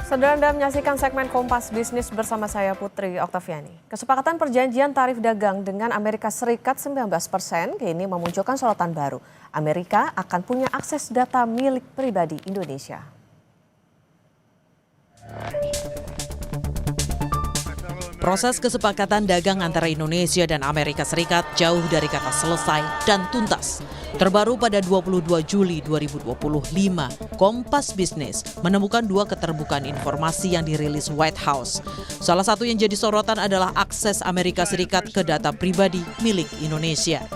Saudara Anda menyaksikan segmen Kompas Bisnis bersama saya Putri Oktaviani. Kesepakatan perjanjian tarif dagang dengan Amerika Serikat 19% kini memunculkan sorotan baru. Amerika akan punya akses data milik pribadi Indonesia. Proses kesepakatan dagang antara Indonesia dan Amerika Serikat jauh dari kata selesai dan tuntas. Terbaru pada 22 Juli 2025, Kompas Bisnis menemukan dua keterbukaan informasi yang dirilis White House. Salah satu yang jadi sorotan adalah akses Amerika Serikat ke data pribadi milik Indonesia.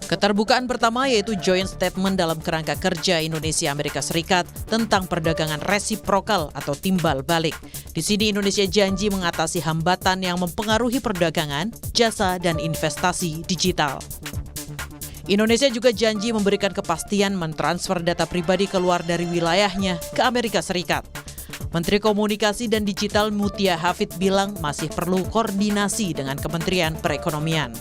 Keterbukaan pertama yaitu joint statement dalam kerangka kerja Indonesia-Amerika Serikat tentang perdagangan resiprokal atau timbal balik. Di sini Indonesia janji mengatasi hambatan yang mempengaruhi perdagangan, jasa, dan investasi digital. Indonesia juga janji memberikan kepastian mentransfer data pribadi keluar dari wilayahnya ke Amerika Serikat. Menteri Komunikasi dan Digital Mutia Hafid bilang masih perlu koordinasi dengan Kementerian Perekonomian.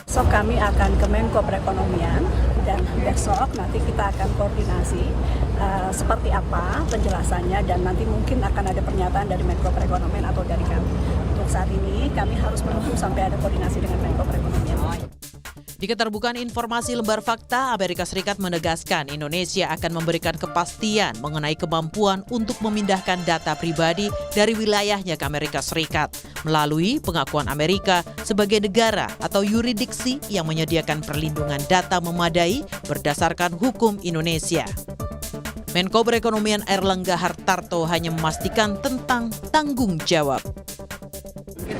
Besok kami akan ke Menko Perekonomian dan besok nanti kita akan koordinasi seperti apa penjelasannya dan nanti mungkin akan ada pernyataan dari Menko Perekonomian atau dari kami. Untuk saat ini kami harus menunggu sampai ada koordinasi dengan Menko Perekonomian. Di keterbukaan informasi lembar fakta, Amerika Serikat menegaskan Indonesia akan memberikan kepastian mengenai kemampuan untuk memindahkan data pribadi dari wilayahnya ke Amerika Serikat melalui pengakuan Amerika sebagai negara atau yurisdiksi yang menyediakan perlindungan data memadai berdasarkan hukum Indonesia. Menko Perekonomian Airlangga Hartarto hanya memastikan tentang tanggung jawab.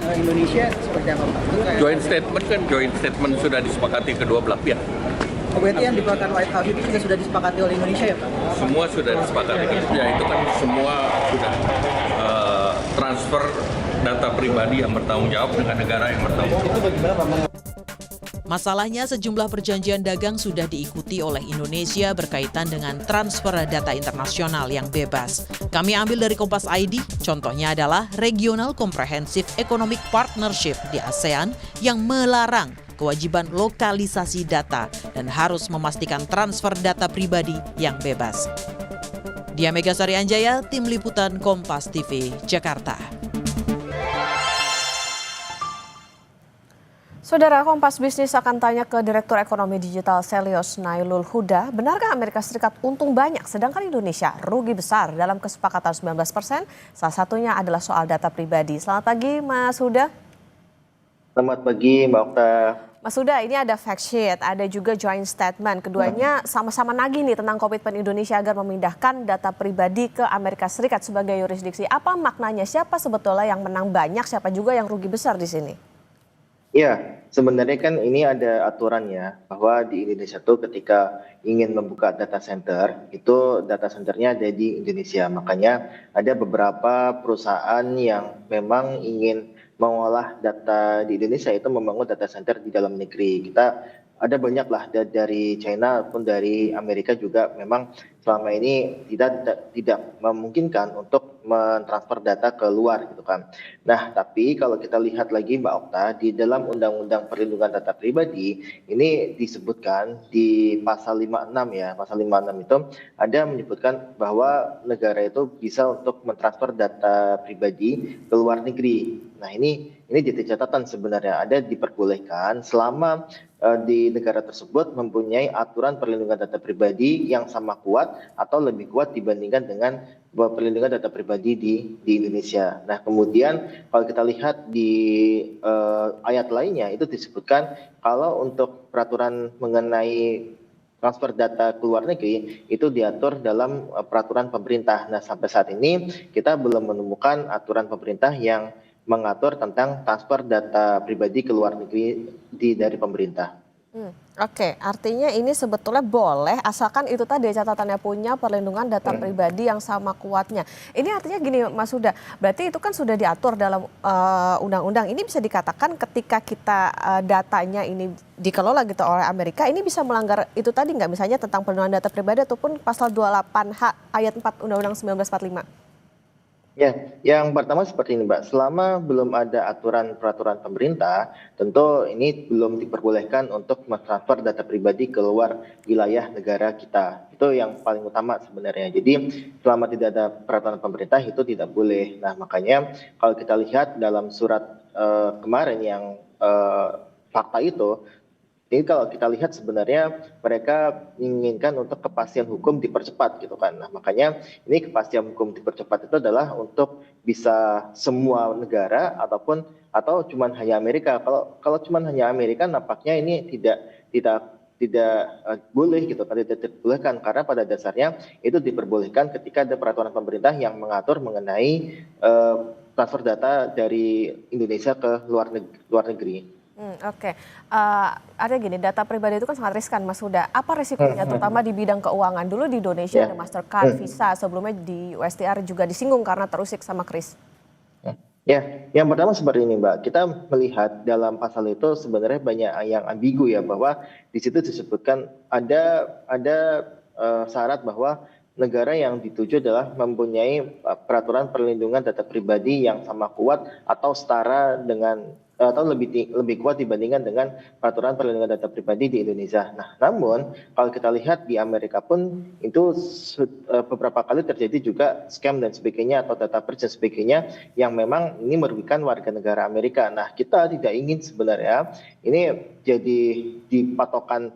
Indonesia seperti apa Pak? Joint statement sudah disepakati kedua belah pihak. Oh, berarti yang dikeluarkan White House itu juga sudah disepakati oleh Indonesia ya Pak? Semua sudah disepakati. Ya itu kan semua sudah transfer data pribadi yang bertanggung jawab dengan negara yang bertanggung jawab. Itu bagaimana Pak? Masalahnya sejumlah perjanjian dagang sudah diikuti oleh Indonesia berkaitan dengan transfer data internasional yang bebas. Kami ambil dari Kompas ID, contohnya adalah Regional Comprehensive Economic Partnership di ASEAN yang melarang kewajiban lokalisasi data dan harus memastikan transfer data pribadi yang bebas. Dia Megasari Anjaya, Tim Liputan Kompas TV, Jakarta. Saudara, Kompas Bisnis akan tanya ke Direktur Ekonomi Digital Selyos Nailul Huda, benarkah Amerika Serikat untung banyak sedangkan Indonesia rugi besar dalam kesepakatan 19%? Salah satunya adalah soal data pribadi. Selamat pagi Mas Huda. Selamat pagi Mbak Okta. Mas Huda, ini ada fact sheet, ada juga joint statement. Keduanya sama-sama nagih nih tentang komitmen Indonesia agar memindahkan data pribadi ke Amerika Serikat sebagai yurisdiksi. Apa maknanya? Siapa sebetulnya yang menang banyak, siapa juga yang rugi besar di sini? Ya, sebenarnya kan ini ada aturannya bahwa di Indonesia tuh ketika ingin membuka data center, itu data centernya ada di Indonesia. Makanya ada beberapa perusahaan yang memang ingin mengolah data di Indonesia itu membangun data center di dalam negeri. Kita ada banyak lah dari China ataupun dari Amerika juga memang selama ini tidak memungkinkan untuk mentransfer data ke luar gitu kan. Nah, tapi kalau kita lihat lagi Mbak Okta, di dalam Undang-Undang Perlindungan Data Pribadi ini disebutkan di pasal 56 ya. Pasal 56 itu ada menyebutkan bahwa negara itu bisa untuk mentransfer data pribadi ke luar negeri. Nah, ini jadi catatan sebenarnya ada diperbolehkan selama di negara tersebut mempunyai aturan perlindungan data pribadi yang sama kuat atau lebih kuat dibandingkan dengan perlindungan data pribadi di Indonesia. Nah, kemudian kalau kita lihat di ayat lainnya itu disebutkan kalau untuk peraturan mengenai transfer data ke luar negeri itu diatur dalam peraturan pemerintah. Nah, sampai saat ini kita belum menemukan aturan pemerintah yang mengatur tentang transfer data pribadi ke luar negeri dari pemerintah. Oke, artinya ini sebetulnya boleh asalkan itu tadi catatannya punya perlindungan data pribadi yang sama kuatnya. Ini artinya gini Mas Huda, berarti itu kan sudah diatur dalam undang-undang. Ini bisa dikatakan ketika kita datanya ini dikelola gitu oleh Amerika, ini bisa melanggar itu tadi nggak, misalnya tentang perlindungan data pribadi ataupun pasal 28H ayat 4 Undang-Undang 1945? Ya, yang pertama seperti ini, Mbak. Selama belum ada aturan peraturan pemerintah, tentu ini belum diperbolehkan untuk mentransfer data pribadi ke luar wilayah negara kita. Itu yang paling utama sebenarnya. Jadi, selama tidak ada peraturan pemerintah itu tidak boleh. Nah, makanya kalau kita lihat dalam surat kemarin yang fakta itu, jadi kalau kita lihat sebenarnya mereka menginginkan untuk kepastian hukum dipercepat gitu kan. Nah, makanya ini kepastian hukum dipercepat itu adalah untuk bisa semua negara atau cuman hanya Amerika. Kalau cuman hanya Amerika nampaknya ini tidak boleh gitu kan, tidak diperbolehkan karena pada dasarnya itu diperbolehkan ketika ada peraturan pemerintah yang mengatur mengenai transfer data dari Indonesia ke luar negeri. Oke. Ada gini, data pribadi itu kan sangat riskan, Mas Huda. Apa risikonya, terutama di bidang keuangan? Dulu di Indonesia Ya. ada Mastercard, Visa, sebelumnya di USTR juga disinggung karena terusik sama Kris. Ya, yang pertama seperti ini, Mbak. Kita melihat dalam pasal itu sebenarnya banyak yang ambigu ya, bahwa di situ disebutkan ada syarat bahwa negara yang dituju adalah mempunyai peraturan perlindungan data pribadi yang sama kuat atau setara dengan atau lebih kuat dibandingkan dengan peraturan perlindungan data pribadi di Indonesia. Nah, namun kalau kita lihat di Amerika pun itu beberapa kali terjadi juga scam dan sebagainya atau data breach dan sebagainya yang memang ini merugikan warga negara Amerika. Nah, kita tidak ingin sebenarnya ini jadi di patokan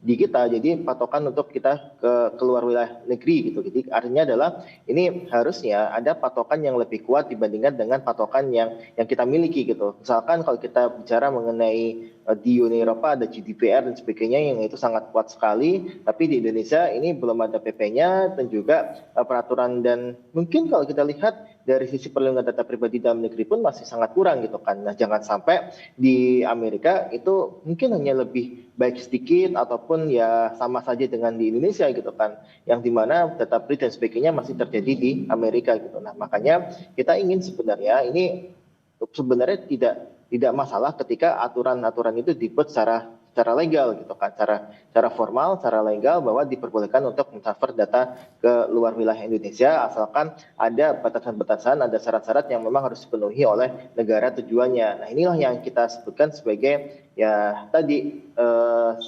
di kita, jadi patokan untuk kita keluar wilayah negeri gitu. Jadi artinya adalah ini harusnya ada patokan yang lebih kuat dibandingkan dengan patokan yang kita miliki gitu. Misalkan kalau kita bicara mengenai di Uni Eropa ada GDPR dan sebagainya yang itu sangat kuat sekali, tapi di Indonesia ini belum ada PP-nya dan juga peraturan, dan mungkin kalau kita lihat dari sisi perlindungan data pribadi dalam negeri pun masih sangat kurang gitu kan. Nah, jangan sampai di Amerika itu mungkin hanya lebih baik sedikit ataupun ya sama saja dengan di Indonesia gitu kan, yang dimana data breach dan sebagainya masih terjadi di Amerika gitu. Nah, makanya kita ingin sebenarnya ini sebenarnya tidak masalah ketika aturan-aturan itu dibuat secara legal gitu kan, secara formal, secara legal bahwa diperbolehkan untuk mentransfer data ke luar wilayah Indonesia asalkan ada batasan-batasan, ada syarat-syarat yang memang harus dipenuhi oleh negara tujuannya. Nah, inilah yang kita sebutkan sebagai ya tadi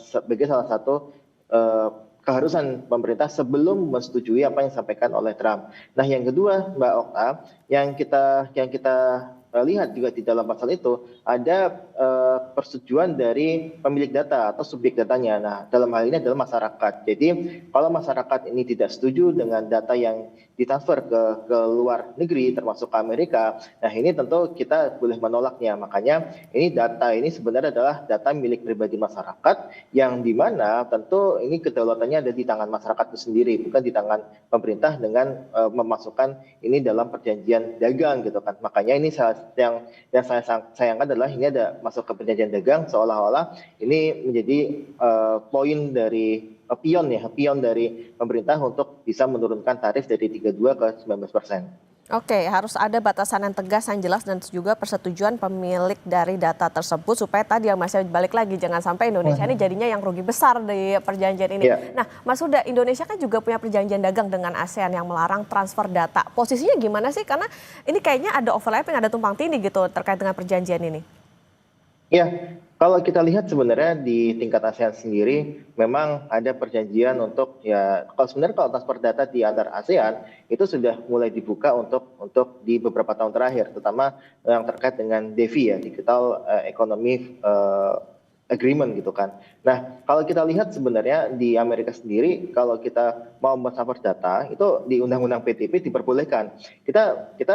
sebagai salah satu keharusan pemerintah sebelum menyetujui apa yang disampaikan oleh Trump. Nah, yang kedua, Mbak Okta, yang kita lihat juga di dalam pasal itu ada persetujuan dari pemilik data atau subjek datanya. Nah, dalam hal ini adalah masyarakat. Jadi kalau masyarakat ini tidak setuju dengan data yang ditransfer ke luar negeri termasuk ke Amerika, nah ini tentu kita boleh menolaknya. Makanya ini data ini sebenarnya adalah data milik pribadi masyarakat yang dimana tentu ini kedaulatannya ada di tangan masyarakat itu sendiri, bukan di tangan pemerintah dengan memasukkan ini dalam perjanjian dagang gitu kan. Makanya ini yang saya sayangkan adalah ini ada masuk ke perjanjian dagang seolah-olah ini menjadi poin dari pion dari pemerintah untuk bisa menurunkan tarif dari 32 ke 19%. Oke, harus ada batasan yang tegas, yang jelas, dan juga persetujuan pemilik dari data tersebut supaya tadi yang masih balik lagi, jangan sampai Indonesia ini jadinya yang rugi besar di perjanjian ini. Yeah. Nah, Mas Huda, Indonesia kan juga punya perjanjian dagang dengan ASEAN yang melarang transfer data. Posisinya gimana sih? Karena ini kayaknya ada overlapping, ada tumpang tindih gitu terkait dengan perjanjian ini. Ya, kalau kita lihat sebenarnya di tingkat ASEAN sendiri memang ada perjanjian untuk ya kalau transfer data di antar ASEAN itu sudah mulai dibuka untuk di beberapa tahun terakhir, terutama yang terkait dengan DEFI ya, Digital Economy Agreement gitu kan. Nah, kalau kita lihat sebenarnya di Amerika sendiri kalau kita mau mentransfer data itu di Undang-Undang PTP diperbolehkan. Kita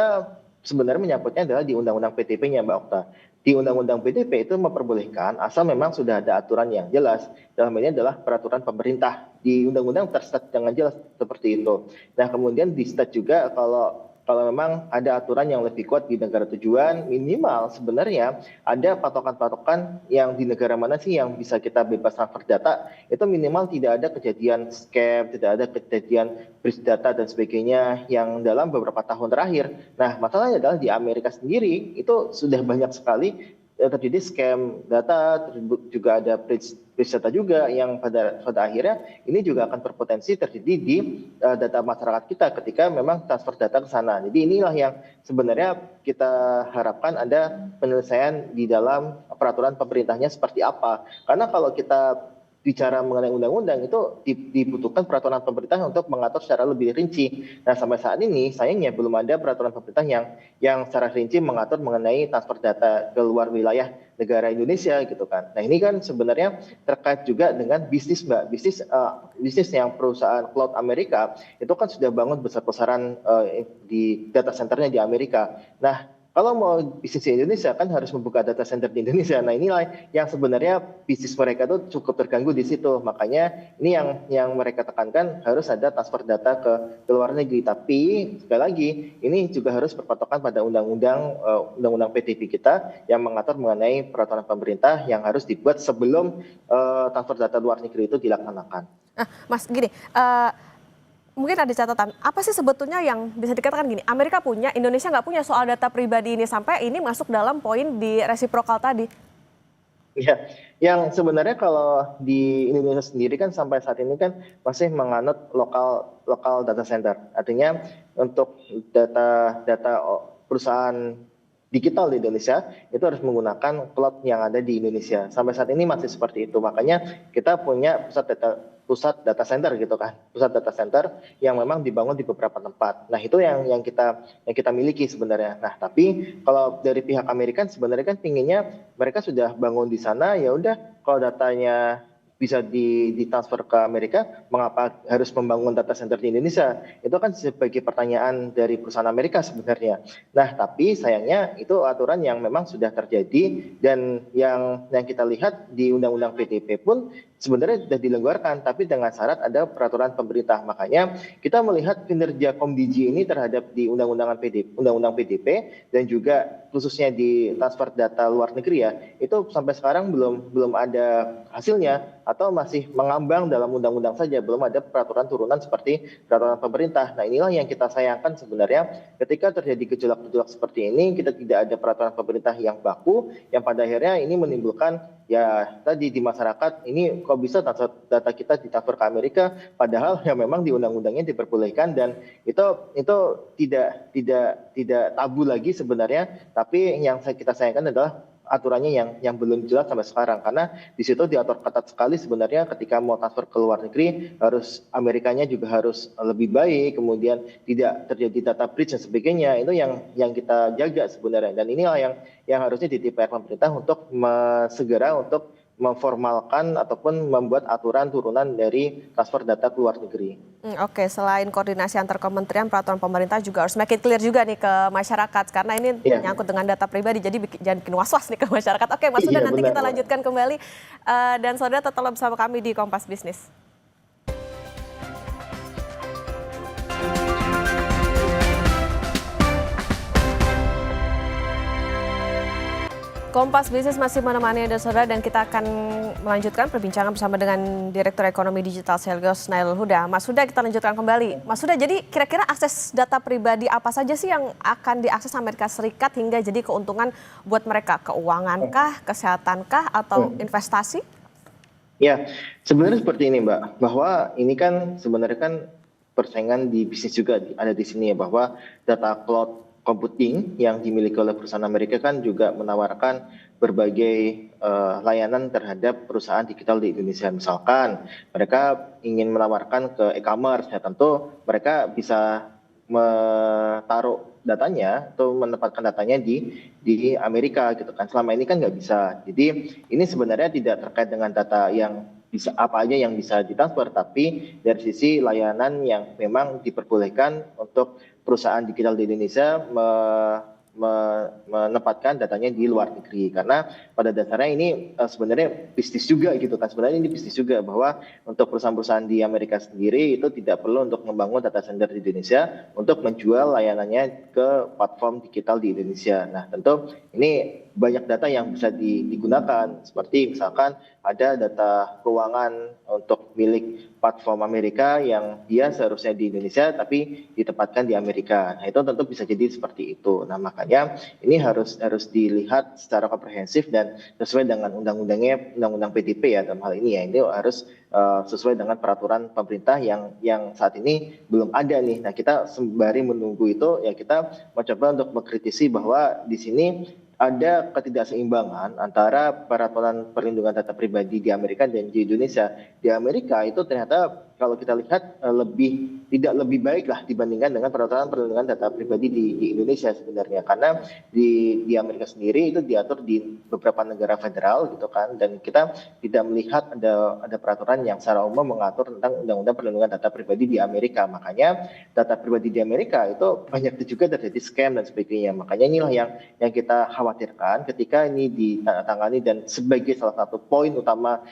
sebenarnya menyangkutnya adalah di Undang-Undang PTP-nya, Mbak Okta. Di Undang-Undang PTP itu memperbolehkan asal memang sudah ada aturan yang jelas. Dalam ini adalah peraturan pemerintah. Di Undang-Undang terstat dengan jelas seperti itu. Nah, kemudian di stat juga kalau memang ada aturan yang lebih kuat di negara tujuan, minimal sebenarnya ada patokan-patokan yang di negara mana sih yang bisa kita bebas transfer data, itu minimal tidak ada kejadian scam, tidak ada kejadian breach data dan sebagainya yang dalam beberapa tahun terakhir. Nah, masalahnya adalah di Amerika sendiri itu sudah banyak sekali terjadi scam data, juga ada breach data juga yang pada akhirnya ini juga akan berpotensi terjadi di data masyarakat kita ketika memang transfer data ke sana. Jadi inilah yang sebenarnya kita harapkan ada penyelesaian di dalam peraturan pemerintahnya seperti apa. Karena kalau kita bicara mengenai undang-undang itu dibutuhkan peraturan pemerintah untuk mengatur secara lebih rinci. Nah, sampai saat ini sayangnya belum ada peraturan pemerintah yang secara rinci mengatur mengenai transfer data ke luar wilayah negara Indonesia gitu kan. Nah, ini kan sebenarnya terkait juga dengan bisnis, Mbak. Bisnis yang perusahaan cloud Amerika itu kan sudah bangun besar-besaran di data centernya di Amerika. Nah, kalau mau bisnis di Indonesia kan harus membuka data center di Indonesia. Nah, inilah yang sebenarnya bisnis mereka tuh cukup terganggu di situ. Makanya ini yang mereka tekankan harus ada transfer data ke luar negeri. Tapi sekali lagi ini juga harus berpatokan pada undang-undang PDB kita yang mengatur mengenai peraturan pemerintah yang harus dibuat sebelum transfer data luar negeri itu dilaksanakan. Mas, gini, mungkin ada catatan, apa sih sebetulnya yang bisa dikatakan gini, Amerika punya, Indonesia nggak punya soal data pribadi ini sampai ini masuk dalam poin di resiprokal tadi? Ya, yang sebenarnya kalau di Indonesia sendiri kan sampai saat ini kan masih menganut lokal data center. Artinya untuk data perusahaan digital di Indonesia itu harus menggunakan cloud yang ada di Indonesia. Sampai saat ini masih seperti itu. Makanya kita punya pusat data center gitu kan, pusat data center yang memang dibangun di beberapa tempat. Nah, itu yang kita miliki sebenarnya. Nah, tapi kalau dari pihak Amerika sebenarnya kan pinginnya mereka sudah bangun di sana, ya udah kalau datanya bisa ditransfer ke Amerika, mengapa harus membangun data center di Indonesia? Itu kan sebagai pertanyaan dari perusahaan Amerika sebenarnya. Nah, tapi sayangnya itu aturan yang memang sudah terjadi dan yang kita lihat di Undang-Undang PDP pun sebenarnya sudah dilonggarkan, tapi dengan syarat ada peraturan pemerintah. Makanya kita melihat kinerja Komdigi ini terhadap di Undang-Undang PDP dan juga khususnya di transfer data luar negeri ya, itu sampai sekarang belum ada hasilnya atau masih mengambang dalam undang-undang saja, belum ada peraturan turunan seperti peraturan pemerintah. Nah, inilah yang kita sayangkan sebenarnya ketika terjadi gejolak-gejolak seperti ini, kita tidak ada peraturan pemerintah yang baku, yang pada akhirnya ini menimbulkan ya tadi di masyarakat ini kok bisa data kita ditransfer ke Amerika padahal yang memang di undang-undangnya diperbolehkan dan itu tidak tabu lagi sebenarnya, tapi yang kita sayangkan adalah aturannya yang belum jelas sampai sekarang karena di situ diatur ketat sekali sebenarnya ketika mau transfer ke luar negeri harus Amerikanya juga harus lebih baik, kemudian tidak terjadi data breach dan sebagainya. Itu yang kita jaga sebenarnya dan inilah yang harusnya jadi PR pemerintah untuk segera untuk memformalkan ataupun membuat aturan turunan dari transfer data ke luar negeri. Oke, selain koordinasi antar kementerian, peraturan pemerintah juga harus makin clear juga nih ke masyarakat karena ini menyangkut dengan data pribadi, jadi jangan bikin was-was nih ke masyarakat. Oke, Mas Huda, nanti kita lanjutkan kembali dan saudara tetaplah bersama kami di Kompas Bisnis. Kompas Bisnis masih menemani Anda saudara dan kita akan melanjutkan perbincangan bersama dengan Direktur Ekonomi Digital Selgos Nailul Huda. Mas Huda, kita lanjutkan kembali. Mas Huda, jadi kira-kira akses data pribadi apa saja sih yang akan diakses Amerika Serikat hingga jadi keuntungan buat mereka? Keuangan kah, kesehatan kah, atau investasi? Ya, sebenarnya seperti ini Mbak, bahwa ini kan sebenarnya kan persaingan di bisnis juga ada di sini ya, bahwa data cloud computing yang dimiliki oleh perusahaan Amerika kan juga menawarkan berbagai layanan terhadap perusahaan digital di Indonesia. Misalkan mereka ingin menawarkan ke e-commerce, ya tentu mereka bisa menaruh datanya atau menempatkan datanya di Amerika gitu kan. Selama ini kan nggak bisa. Jadi ini sebenarnya tidak terkait dengan data yang bisa apa aja yang bisa ditransfer, tapi dari sisi layanan yang memang diperbolehkan untuk perusahaan digital di Indonesia menempatkan datanya di luar negeri karena pada dasarnya ini sebenarnya bisnis juga gitu kan, sebenarnya ini bisnis juga bahwa untuk perusahaan-perusahaan di Amerika sendiri itu tidak perlu untuk membangun data center di Indonesia untuk menjual layanannya ke platform digital di Indonesia. Nah tentu ini banyak data yang bisa digunakan, seperti misalkan ada data keuangan untuk milik platform Amerika yang dia seharusnya di Indonesia tapi ditempatkan di Amerika. Nah, itu tentu bisa jadi seperti itu. Nah, makanya ini harus dilihat secara komprehensif dan sesuai dengan undang-undang PDP ya dalam hal ini ya. Ini harus sesuai dengan peraturan pemerintah yang saat ini belum ada nih. Nah, kita sembari menunggu itu ya kita mencoba untuk mengkritisi bahwa di sini ada ketidakseimbangan antara peraturan perlindungan data pribadi di Amerika dan di Indonesia. Di Amerika itu ternyata kalau kita lihat tidak lebih baik lah dibandingkan dengan peraturan perlindungan data pribadi di Indonesia sebenarnya, karena di Amerika sendiri itu diatur di beberapa negara federal gitu kan, dan kita tidak melihat ada peraturan yang secara umum mengatur tentang undang-undang perlindungan data pribadi di Amerika. Makanya data pribadi di Amerika itu banyak juga terjadi scam dan sebagainya. Makanya inilah yang kita khawatirkan ketika ini ditangani, dan sebagai salah satu poin utama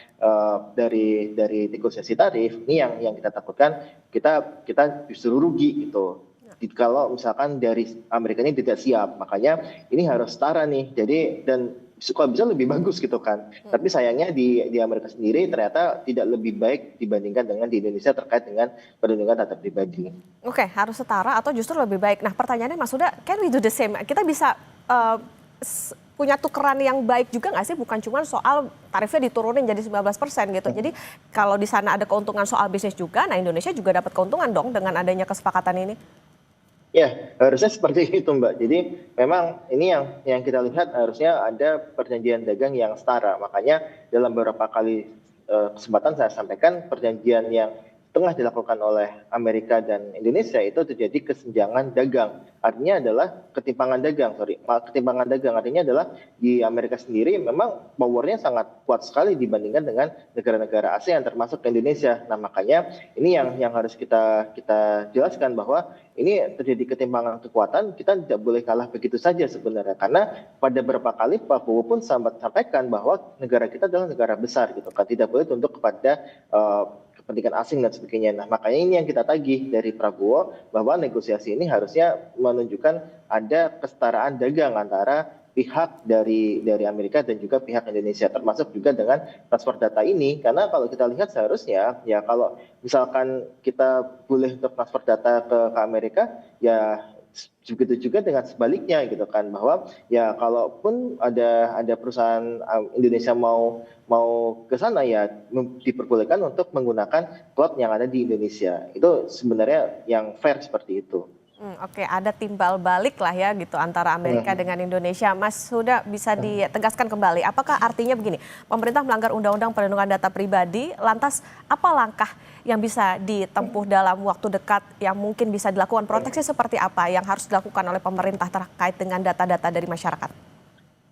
dari negosiasi tarif ini yang kita takutkan kita justru rugi gitu. Kalau misalkan dari Amerika ini tidak siap, makanya ini harus setara nih. Jadi dan kalau bisa lebih bagus gitu kan. Tapi sayangnya di Amerika sendiri ternyata tidak lebih baik dibandingkan dengan di Indonesia terkait dengan perlindungan data pribadi. Oke, harus setara atau justru lebih baik. Nah, pertanyaannya Mas Huda, can we do the same? Kita bisa punya tukeran yang baik juga nggak sih? Bukan cuma soal tarifnya diturunin jadi 19% gitu. Jadi kalau di sana ada keuntungan soal bisnis juga, nah Indonesia juga dapat keuntungan dong dengan adanya kesepakatan ini. Ya, harusnya seperti itu Mbak. Jadi memang ini yang kita lihat harusnya ada perjanjian dagang yang setara. Makanya dalam beberapa kali kesempatan saya sampaikan perjanjian yang tengah dilakukan oleh Amerika dan Indonesia itu terjadi kesenjangan dagang. Artinya adalah ketimpangan dagang. Artinya adalah di Amerika sendiri memang powernya sangat kuat sekali dibandingkan dengan negara-negara ASEAN termasuk Indonesia. Nah, makanya ini yang harus kita jelaskan bahwa ini terjadi ketimpangan kekuatan, kita tidak boleh kalah begitu saja sebenarnya. Karena pada beberapa kali Pak Prabowo pun sampaikan bahwa negara kita adalah negara besar gitu kan, tidak boleh tunduk kepada kepentingan asing dan sebagainya. Nah, makanya ini yang kita tagih dari Prabowo bahwa negosiasi ini harusnya menunjukkan ada kesetaraan dagang antara pihak dari Amerika dan juga pihak Indonesia, termasuk juga dengan transfer data ini. Karena kalau kita lihat seharusnya ya kalau misalkan kita boleh untuk transfer data ke Amerika, ya begitu juga dengan sebaliknya gitu kan, bahwa ya kalaupun ada perusahaan Indonesia mau ke sana ya diperbolehkan untuk menggunakan cloud yang ada di Indonesia. Itu sebenarnya yang fair seperti itu. Oke, ada timbal balik lah ya gitu antara Amerika dengan Indonesia. Mas Huda, bisa ditegaskan kembali, apakah artinya begini, pemerintah melanggar undang-undang perlindungan data pribadi, lantas apa langkah yang bisa ditempuh dalam waktu dekat yang mungkin bisa dilakukan, proteksi seperti apa yang harus dilakukan oleh pemerintah terkait dengan data-data dari masyarakat?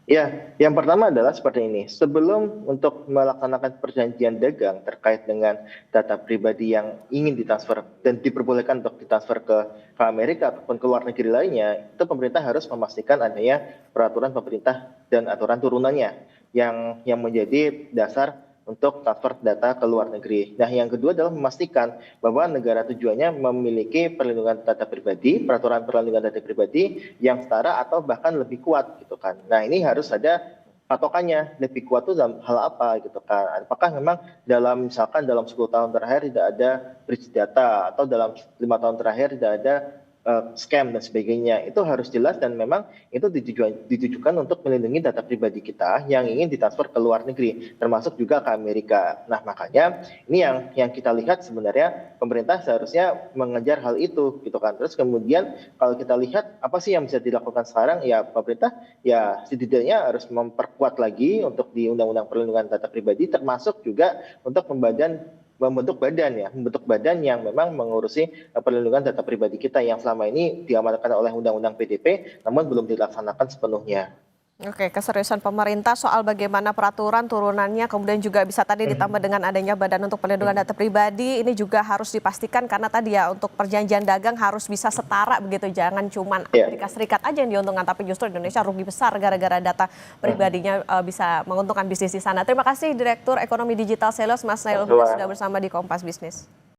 Ya, yang pertama adalah seperti ini. Sebelum untuk melaksanakan perjanjian dagang terkait dengan data pribadi yang ingin ditransfer dan diperbolehkan untuk ditransfer ke Amerika ataupun ke luar negeri lainnya, itu pemerintah harus memastikan adanya peraturan pemerintah dan aturan turunannya yang menjadi dasar untuk transfer data ke luar negeri. Nah, yang kedua adalah memastikan bahwa negara tujuannya memiliki perlindungan data pribadi, peraturan perlindungan data pribadi yang setara atau bahkan lebih kuat gitu kan. Nah, ini harus ada patokannya, lebih kuat itu dalam hal apa gitu kan. Apakah memang misalkan dalam 10 tahun terakhir tidak ada breach data atau dalam 5 tahun terakhir tidak ada scam dan sebagainya. Itu harus jelas dan memang itu ditujukan untuk melindungi data pribadi kita yang ingin ditransfer ke luar negeri, termasuk juga ke Amerika. Nah, makanya ini yang kita lihat sebenarnya pemerintah seharusnya mengejar hal itu gitu kan. Terus kemudian kalau kita lihat apa sih yang bisa dilakukan sekarang, ya pemerintah ya setidaknya harus memperkuat lagi untuk di Undang-Undang Perlindungan Data Pribadi, termasuk juga untuk membentuk badan yang memang mengurusi perlindungan data pribadi kita yang selama ini diamanatkan oleh Undang-Undang PDP namun belum dilaksanakan sepenuhnya. Oke, keseriusan pemerintah soal bagaimana peraturan turunannya, kemudian juga bisa tadi ditambah dengan adanya Badan untuk Perlindungan Data Pribadi, ini juga harus dipastikan karena tadi ya untuk perjanjian dagang harus bisa setara begitu, jangan cuma Amerika Serikat aja yang diuntungkan, tapi justru Indonesia rugi besar gara-gara data pribadinya bisa menguntungkan bisnis di sana. Terima kasih Direktur Ekonomi Digital Sales Mas Nailul Huda sudah bersama di Kompas Bisnis.